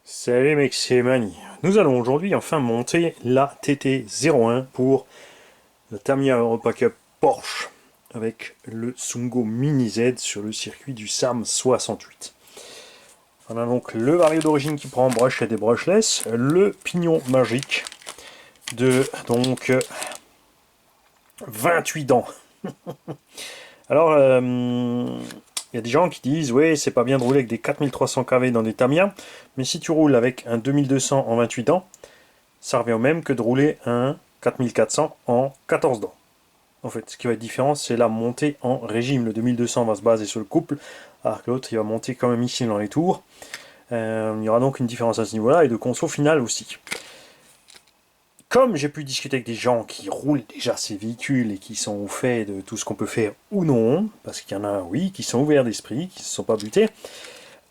Salut mec, c'est Mani. Nous allons aujourd'hui enfin monter la TT01 pour la Tamiya Europa Cup Porsche avec le Sungo Mini Z sur le circuit du SAM 68. On a donc le vario d'origine qui prend brush et des brushless, le pignon magique de donc 28 dents. Alors, il y a des gens qui disent ouais, c'est pas bien de rouler avec des 4300 kV dans des Tamiya, mais si tu roules avec un 2200 en 28 dents, ça revient au même que de rouler un 4400 en 14 dents. En fait, ce qui va être différent, c'est la montée en régime. Le 2200 va se baser sur le couple, alors que l'autre, il va monter quand même ici dans les tours. Il y aura donc une différence à ce niveau-là, et de conso final aussi. Comme j'ai pu discuter avec des gens qui roulent déjà ces véhicules et qui sont au fait de tout ce qu'on peut faire ou non, parce qu'il y en a, oui, qui sont ouverts d'esprit, qui ne se sont pas butés,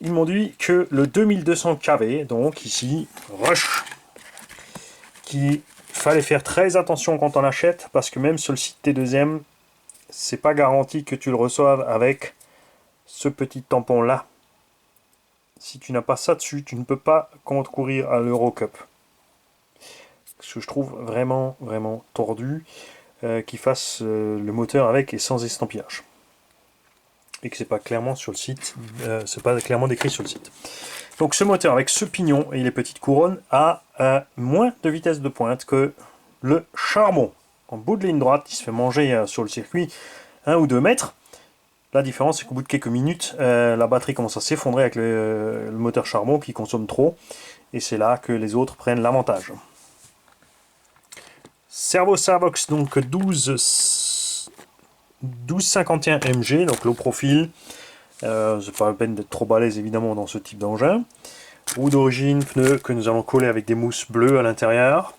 ils m'ont dit que le 2200 kV, donc ici, Rush, qu'il fallait faire très attention quand on achète, parce que même sur le site T2M, c'est pas garanti que tu le reçoives avec ce petit tampon là. Si tu n'as pas ça dessus, tu ne peux pas concourir à l'Eurocup. Ce que je trouve vraiment tordu, qu'ils fassent le moteur avec et sans estampillage. Et que c'est pas clairement sur le site, c'est pas clairement décrit sur le site. Donc ce moteur avec ce pignon et les petites couronnes a moins de vitesse de pointe que le charbon. En bout de ligne droite, il se fait manger sur le circuit 1 ou 2 mètres. La différence, c'est qu'au bout de quelques minutes, la batterie commence à s'effondrer avec le moteur charbon qui consomme trop. Et c'est là que les autres prennent l'avantage. Servo Servox, donc 1251 MG, donc low profil. C'est pas la peine d'être trop balèze évidemment dans ce type d'engin. Roue d'origine, pneus que nous allons coller avec des mousses bleues à l'intérieur.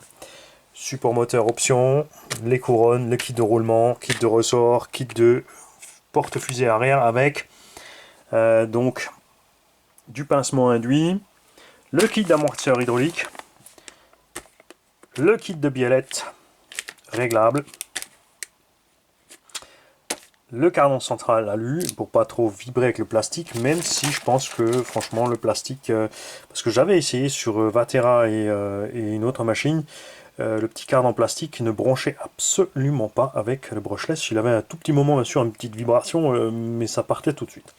Support moteur option, les couronnes, le kit de roulement, kit de ressort, kit de porte-fusée arrière avec donc du pincement induit, le kit d'amortisseur hydraulique, le kit de biellette réglable, le cardan central alu pour pas trop vibrer avec le plastique, même si je pense que franchement le plastique, parce que j'avais essayé sur Vatera et une autre machine, le petit cardan plastique ne branchait absolument pas avec le brushless. Il avait un tout petit moment bien sûr, une petite vibration, mais ça partait tout de suite.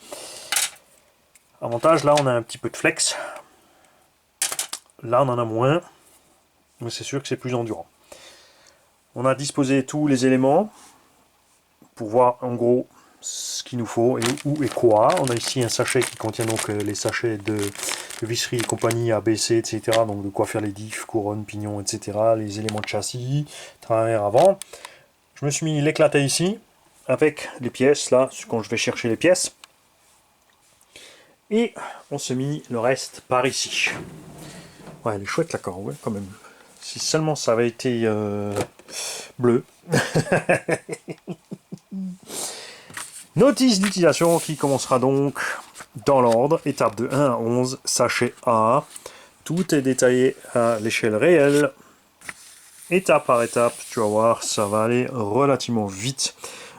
Avantage, là on a un petit peu de flex, là on en a moins, mais c'est sûr que c'est plus endurant. On a disposé tous les éléments pour voir en gros ce qu'il nous faut et où et quoi. On a ici un sachet qui contient donc les sachets de visserie et compagnie ABC, etc. Donc de quoi faire les diffs, couronnes, pignons, etc. Les éléments de châssis, train arrière, avant. Je me suis mis l'éclaté ici avec les pièces là quand je vais chercher les pièces. Et on se mit le reste par ici. Ouais, elle est chouette la corde, ouais, quand même. Si seulement ça avait été bleu. Notice d'utilisation qui commencera donc dans l'ordre. Étape de 1 à 11, sachet A. Tout est détaillé à l'échelle réelle. Étape par étape, tu vas voir, ça va aller relativement vite.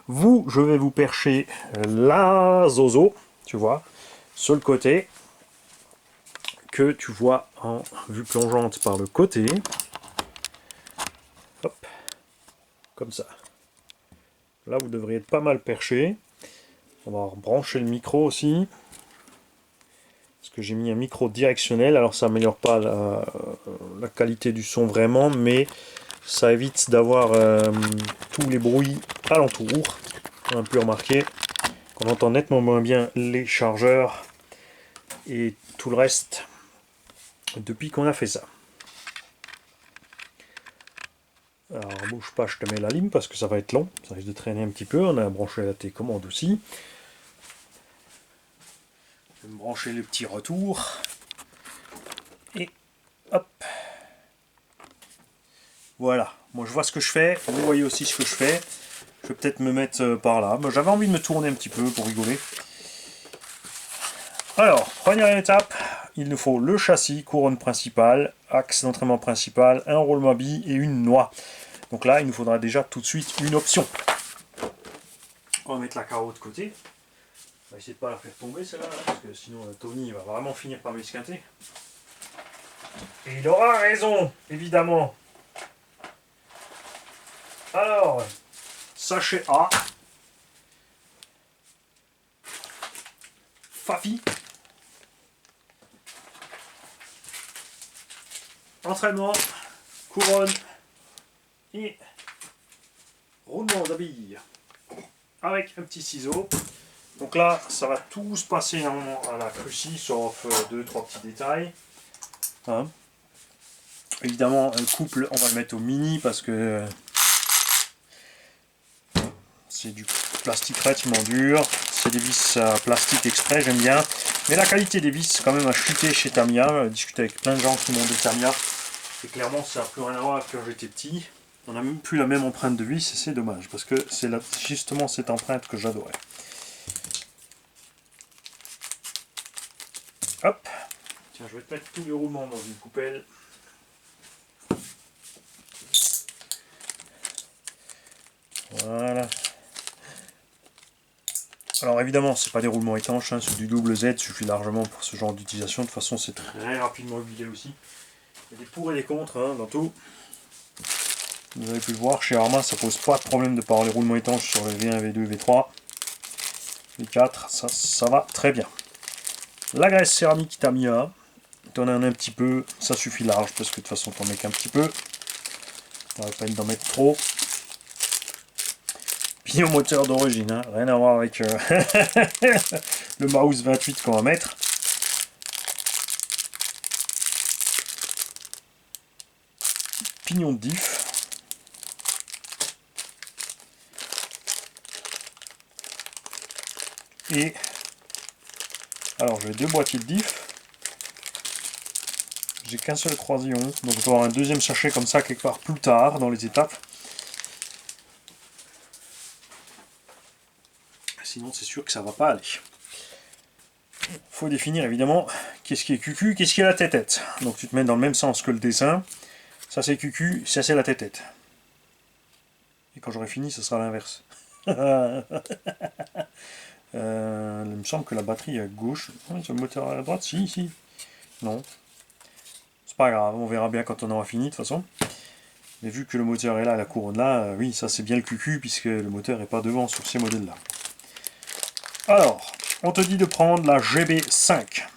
Vous, je vais vous percher la zozo, tu vois, sur le côté, que tu vois en vue plongeante par le côté. Hop, comme ça. Là, vous devriez être pas mal perché. On va brancher le micro aussi. Parce que j'ai mis un micro directionnel. Alors, ça n'améliore pas la qualité du son vraiment, mais ça évite d'avoir tous les bruits alentour. On a pu remarquer qu'on entend nettement moins bien les chargeurs et tout le reste depuis qu'on a fait ça. Alors bouge pas, je te mets la lime parce que ça va être long, ça risque de traîner un petit peu. On a branché la télécommande aussi. Je vais me brancher le petit retour. Et hop. Voilà, moi je vois ce que je fais, vous voyez aussi ce que je fais. Je vais peut-être me mettre par là. J'avais envie de me tourner un petit peu pour rigoler. Alors, première étape, il nous faut le châssis, couronne principale, axe d'entraînement principal, un roulement à billes et une noix. Donc là, il nous faudra déjà tout de suite une option. On va mettre la carreau de côté. On va essayer de ne pas la faire tomber celle-là, parce que sinon Tony va vraiment finir par m'esquinter. Et il aura raison, évidemment. Alors, sachet A. Fafi. Entraînement, couronne et roulement d'habille. Avec un petit ciseau. Donc là, ça va tout se passer normalement à la crucie, sauf 2-3 petits détails. Hein. Évidemment, un couple, on va le mettre au mini parce que c'est du plastique relativement dur. C'est des vis plastique exprès, j'aime bien. Mais la qualité des vis, quand même, a chuté chez Tamiya. J'ai discuté avec plein de gens qui m'ont des Tamiya. Et clairement, ça n'a plus rien à voir avec quand j'étais petit. On n'a même plus la même empreinte de vis et c'est dommage parce que c'est justement cette empreinte que j'adorais. Hop. Tiens, je vais te mettre tous les roulements dans une coupelle. Voilà. Alors évidemment, c'est pas des roulements étanches, hein, c'est du double Z, suffit largement pour ce genre d'utilisation. De toute façon, c'est très rapidement huilé aussi. Il y a des pour et des contre hein, dans tout. Vous avez pu le voir, chez Arma, ça pose pas de problème de par les roulements étanches sur le V1, V2, V3. V4, ça va très bien. La graisse céramique Tamiya, t'en as un petit peu, ça suffit large parce que de toute façon t'en mets qu'un petit peu. On va pas d'en mettre trop. Pignon moteur d'origine, hein, rien à voir avec le Mouse 28 qu'on va mettre. Pignon de diff. Et alors j'ai deux boîtiers de diff. J'ai qu'un seul croisillon, donc je dois avoir un deuxième sachet comme ça quelque part plus tard dans les étapes. Sinon c'est sûr que ça va pas aller. Faut définir évidemment qu'est-ce qui est cucu, qu'est-ce qui est la tête-tête. Donc tu te mets dans le même sens que le dessin. Ça c'est cucu, ça c'est la tête-tête. Et quand j'aurai fini, ce sera l'inverse. Il me semble que la batterie est à gauche. Oui, c'est le moteur à la droite, si. Non. C'est pas grave, on verra bien quand on aura fini de toute façon. Mais vu que le moteur est là, la couronne là, oui, ça c'est bien le cucu puisque le moteur n'est pas devant sur ces modèles-là. Alors, on te dit de prendre la GB5.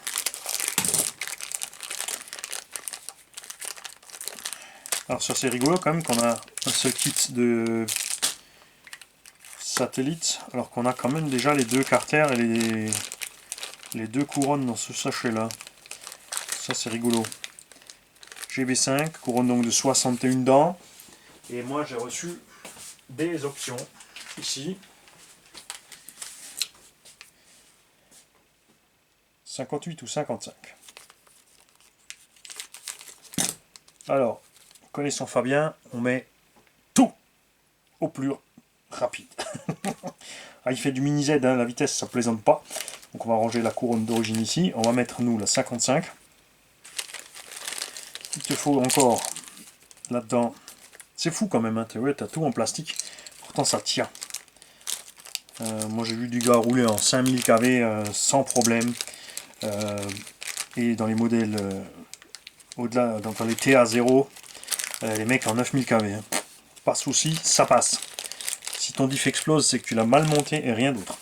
Alors ça c'est rigolo quand même qu'on a un seul kit de satellite, alors qu'on a quand même déjà les deux carters et les deux couronnes dans ce sachet-là. Ça c'est rigolo. GB5, couronne donc de 61 dents. Et moi j'ai reçu des options ici. 58 ou 55. Alors, connaissant Fabien, on met tout au plus rapide. Ah, il fait du mini Z, hein, la vitesse ça plaisante pas. Donc on va ranger la couronne d'origine ici. On va mettre nous la 55. Il te faut encore là-dedans. C'est fou quand même, hein, t'as tout en plastique. Pourtant ça tient. Moi j'ai vu du gars rouler en 5000 kV sans problème. Et dans les modèles au-delà, dans les TA0, les mecs en 9000 kV. Hein. Pas de souci, ça passe. Si ton diff explose, c'est que tu l'as mal monté et rien d'autre.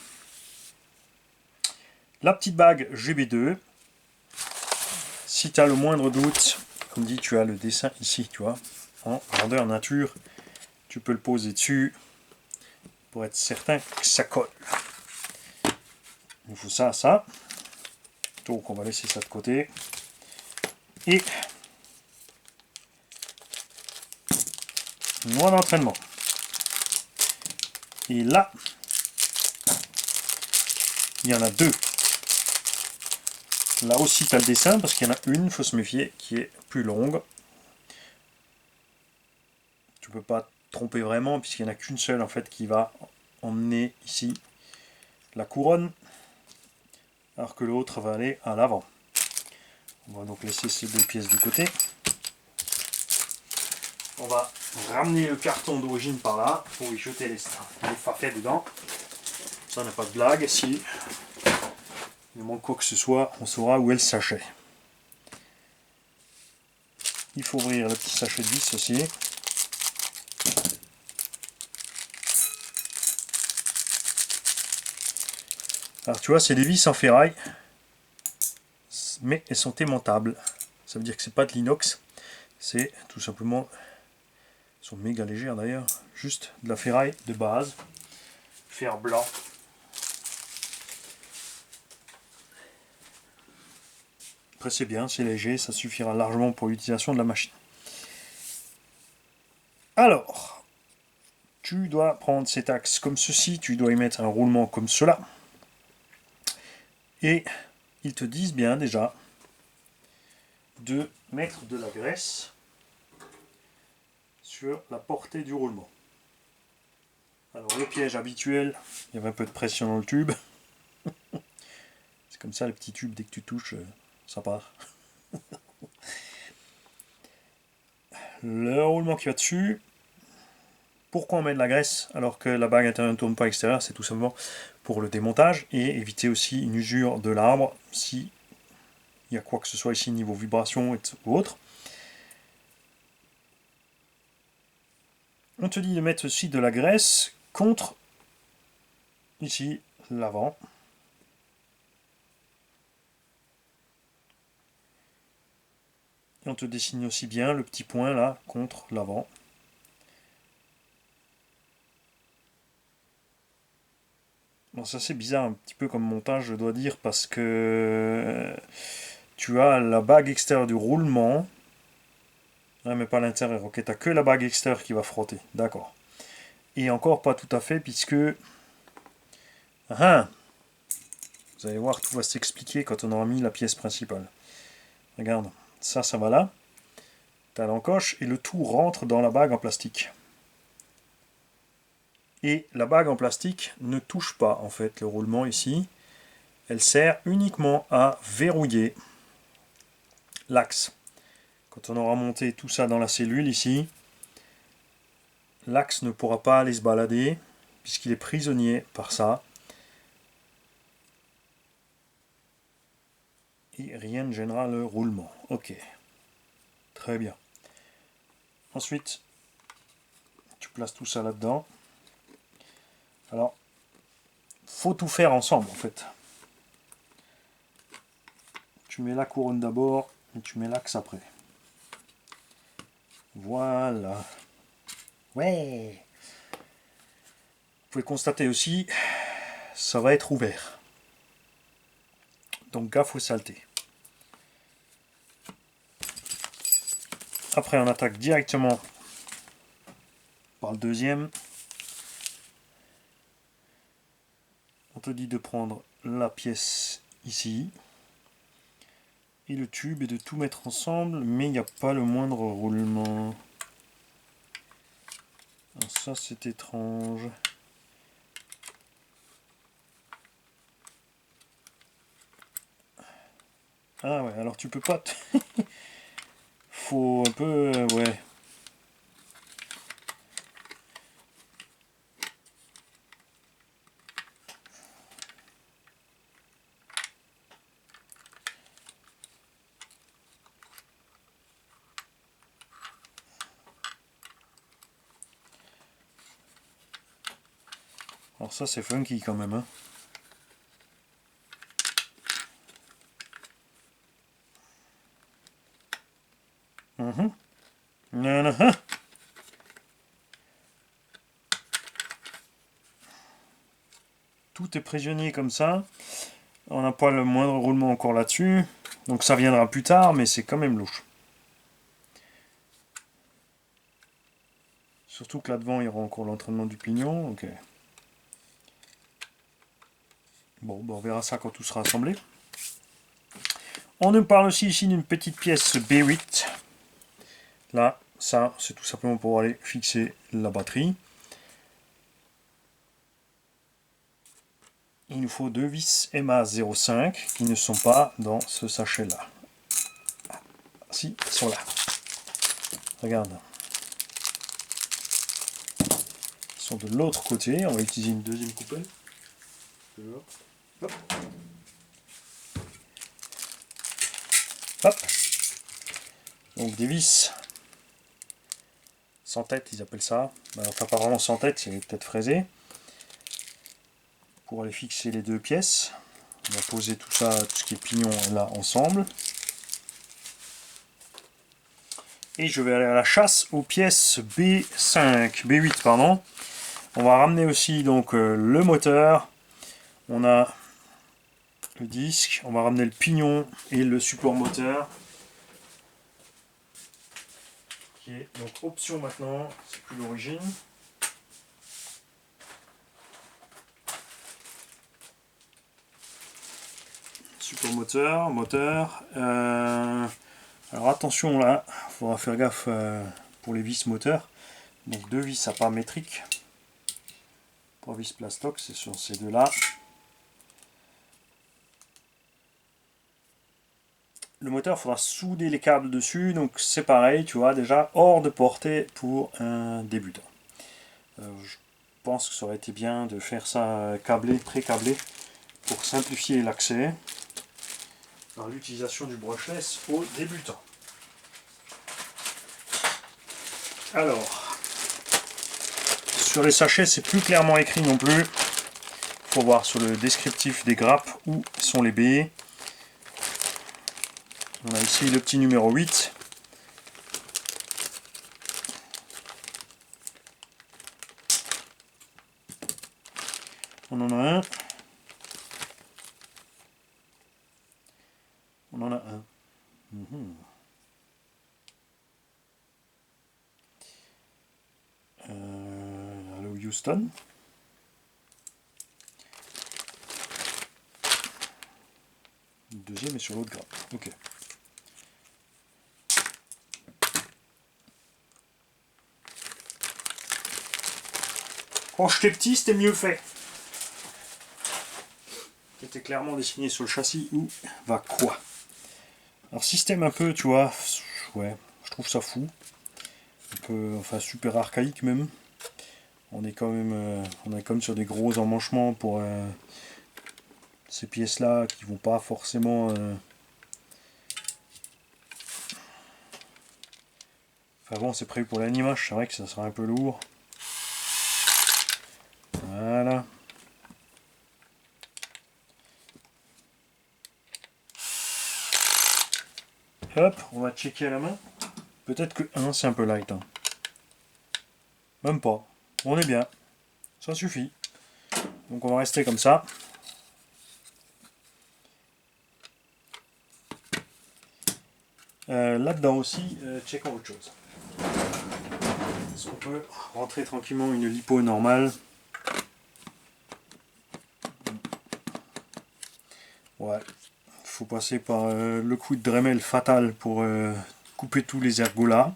La petite bague GB2. Si tu as le moindre doute, comme dit, tu as le dessin ici, tu vois, en grandeur nature. Tu peux le poser dessus pour être certain que ça colle. Il faut ça. Donc on va laisser ça de côté. Et noix d'entraînement. Et là, il y en a deux. Là aussi tu as le dessin parce qu'il y en a une, il faut se méfier, qui est plus longue. Tu peux pas te tromper vraiment puisqu'il n'y en a qu'une seule en fait qui va emmener ici la couronne. Alors que l'autre va aller à l'avant. On va donc laisser ces deux pièces de côté. On va ramener le carton d'origine par là pour y jeter les fafets dedans. Ça n'a pas de blague. Si il manque quoi que ce soit, on saura où est le sachet. Il faut ouvrir le petit sachet de vis aussi. Alors tu vois, c'est des vis en ferraille, mais elles sont aimantables. Ça veut dire que c'est pas de l'inox, c'est tout simplement, elles sont méga légères d'ailleurs, juste de la ferraille de base, fer blanc. Après c'est bien, c'est léger, ça suffira largement pour l'utilisation de la machine. Alors, tu dois prendre cet axe comme ceci, tu dois y mettre un roulement comme cela. Et ils te disent bien déjà de mettre de la graisse sur la portée du roulement. Alors le piège habituel, il y avait un peu de pression dans le tube. C'est comme ça, le petit tube, dès que tu touches, ça part. Le roulement qui va dessus. Pourquoi on met de la graisse alors que la bague intérieure ne tourne pas à l'extérieur? C'est tout simplement pour le démontage et éviter aussi une usure de l'arbre si il y a quoi que ce soit ici niveau vibration ou autre. On te dit de mettre aussi de la graisse contre ici l'avant. Et on te dessine aussi bien le petit point là contre l'avant. Bon, ça c'est bizarre un petit peu comme montage, je dois dire, parce que tu as la bague extérieure du roulement, mais pas l'intérieur. Ok, tu n'as que la bague extérieure qui va frotter, d'accord. Et encore pas tout à fait, puisque... Ah, vous allez voir, tout va s'expliquer quand on aura mis la pièce principale. Regarde, ça va là. Tu as l'encoche et le tout rentre dans la bague en plastique. Et la bague en plastique ne touche pas en fait le roulement ici. Elle sert uniquement à verrouiller l'axe. Quand on aura monté tout ça dans la cellule ici, l'axe ne pourra pas aller se balader puisqu'il est prisonnier par ça. Et rien ne gênera le roulement. Ok. Très bien. Ensuite, tu places tout ça là-dedans. Alors, faut tout faire ensemble en fait. Tu mets la couronne d'abord et tu mets l'axe après. Voilà. Ouais. Vous pouvez constater aussi, ça va être ouvert. Donc gaffe aux saletés. Après on attaque directement par le deuxième. On te dit de prendre la pièce ici et le tube et de tout mettre ensemble, mais il n'y a pas le moindre roulement. Alors ça c'est étrange. Ah ouais, alors tu peux pas... Faut un peu... ouais. Alors ça c'est funky quand même, hein. Tout est prisonnier comme ça. On n'a pas le moindre roulement encore là-dessus. Donc ça viendra plus tard, mais c'est quand même louche. Surtout que là-devant, il y aura encore l'entraînement du pignon. Ok. Bon, on verra ça quand tout sera assemblé. On nous parle aussi ici d'une petite pièce B8. Là, ça, c'est tout simplement pour aller fixer la batterie. Il nous faut deux vis EMA 05 qui ne sont pas dans ce sachet-là. Si, ils sont là. Regarde. Ils sont de l'autre côté. On va utiliser une deuxième coupelle. Hop. Hop. Donc des vis sans tête, ils appellent ça. Enfin, pas vraiment sans tête, c'est peut-être fraisé. Pour aller fixer les deux pièces. On va poser tout ça, tout ce qui est pignon là ensemble. Et je vais aller à la chasse aux pièces B8 pardon. On va ramener aussi donc le moteur. On a le disque, on va ramener le pignon et le support moteur. Qui est donc option maintenant, c'est plus l'origine. Support moteur. Alors attention là, il faudra faire gaffe pour les vis moteurs. Donc deux vis à part métrique. 3 vis plastoc, c'est sur ces deux-là. Le moteur, il faudra souder les câbles dessus, donc c'est pareil, tu vois, déjà hors de portée pour un débutant. Je pense que ça aurait été bien de faire ça câblé, pré-câblé, pour simplifier l'accès dans l'utilisation du brushless aux débutants. Alors, sur les sachets, c'est plus clairement écrit non plus. Il faut voir sur le descriptif des grappes où sont les baies. On a ici le petit numéro 8. On en a un. On en a un. Hello Houston. Le deuxième est sur l'autre grappe. Ok. Quand j'étais petit, c'était mieux fait. C'était clairement dessiné sur le châssis où va quoi. Alors système un peu, tu vois, ouais, je trouve ça fou. Un peu, enfin super archaïque même. On est quand même sur des gros emmanchements pour ces pièces-là qui vont pas forcément. Enfin bon, c'est prévu pour l'animage, c'est vrai que ça sera un peu lourd. Voilà. Hop, on va checker à la main. Peut-être que 1 c'est un peu light. Hein. Même pas. On est bien. Ça suffit. Donc on va rester comme ça. Là-dedans aussi, checkons autre chose. Est-ce qu'on peut rentrer tranquillement une lipo normale? Ouais. Il faut passer par le coup de Dremel fatal pour couper tous les ergots là.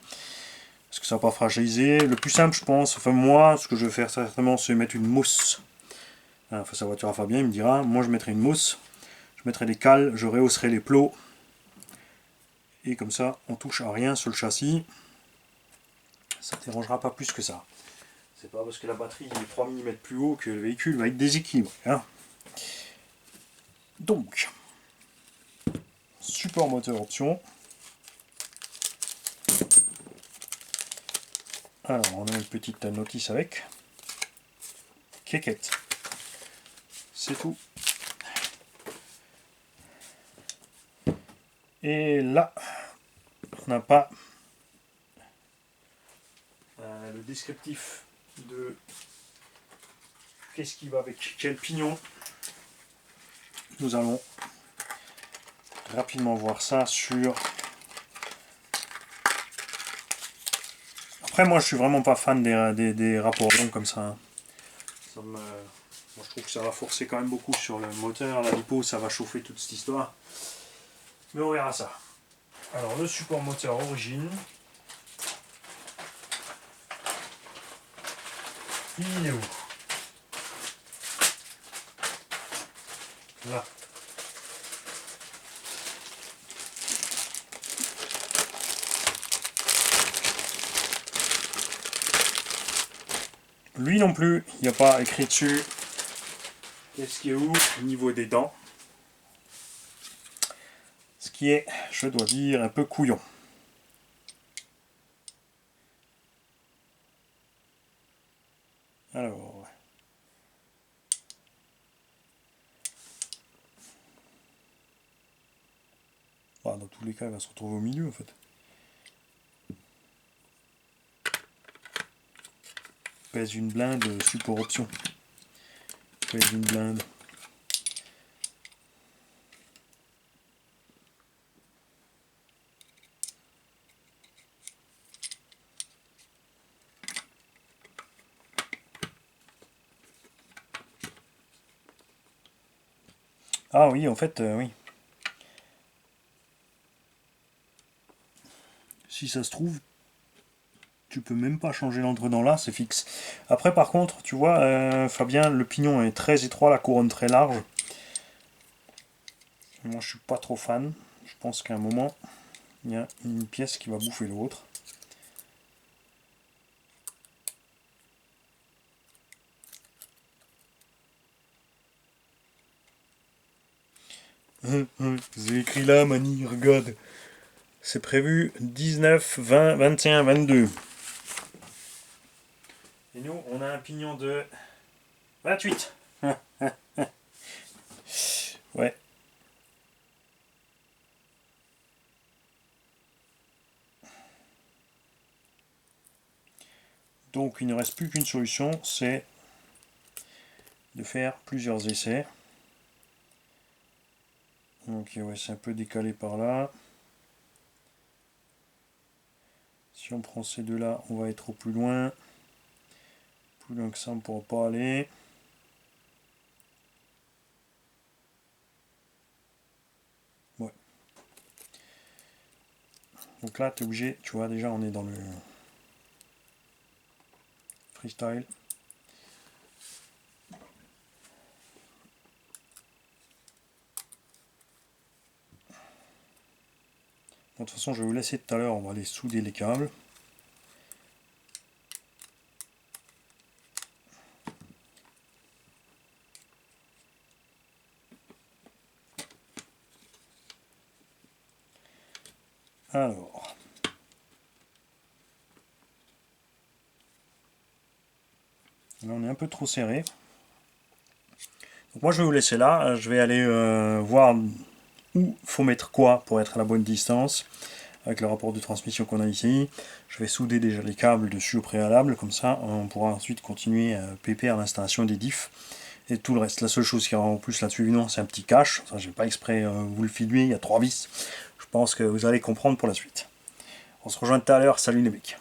Parce que ça va pas fragiliser. Le plus simple, je pense, enfin moi, ce que je vais faire certainement, c'est mettre une mousse. Enfin, sa voiture à Fabien, il me dira. Moi, je mettrai une mousse. Je mettrai des cales, je rehausserai les plots. Et comme ça, on touche à rien sur le châssis. Ça ne dérangera pas plus que ça. C'est pas parce que la batterie est 3 mm plus haut que le véhicule va être déséquilibré. Hein. Donc, support moteur option. Alors, on a une petite notice avec. Quéquette. C'est tout. Et là, on n'a pas le descriptif de qu'est-ce qui va avec quel pignon. Nous allons rapidement voir ça sur... Après moi je suis vraiment pas fan des rapports longs comme ça. Hein. Moi je trouve que ça va forcer quand même beaucoup sur le moteur, la lipo, ça va chauffer toute cette histoire. Mais on verra ça. Alors le support moteur origine. Il est où? Là. Lui non plus, il n'y a pas écrit dessus. Qu'est-ce qui est où? Au niveau des dents. Ce qui est, je dois dire, un peu couillon. Alors, dans tous les cas, elle va se retrouver au milieu en fait. Pèse une blinde, support option. Pèse une blinde. Ah oui, en fait, oui. Si ça se trouve, tu peux même pas changer l'entre-dedans là, c'est fixe. Après, par contre, tu vois, Fabien, le pignon est très étroit, la couronne très large. Moi, je suis pas trop fan. Je pense qu'à un moment, il y a une pièce qui va bouffer l'autre. C'est écrit là, Mani, regarde. C'est prévu 19, 20, 21, 22. Et nous, on a un pignon de 28. Ouais. Donc, il ne reste plus qu'une solution, c'est de faire plusieurs essais. Donc, ouais, c'est un peu décalé par là. Si on prend ces deux-là, on va être au plus loin. Plus loin que ça, on ne pourra pas aller. Ouais. Donc là, tu es obligé, tu vois, déjà, on est dans le freestyle. Bon, de toute façon, je vais vous laisser tout à l'heure, on va aller souder les câbles. Alors, là on est un peu trop serré. Donc moi je vais vous laisser là, je vais aller voir où faut mettre quoi pour être à la bonne distance avec le rapport de transmission qu'on a ici. Je vais souder déjà les câbles dessus au préalable, comme ça on pourra ensuite continuer à pépère l'installation des diffs et tout le reste. La seule chose qui aura en plus là-dessus, évidemment, c'est un petit cache. Ça, je vais pas exprès vous le filmer, il y a 3 vis. Je pense que vous allez comprendre pour la suite. On se rejoint tout à l'heure, salut les mecs.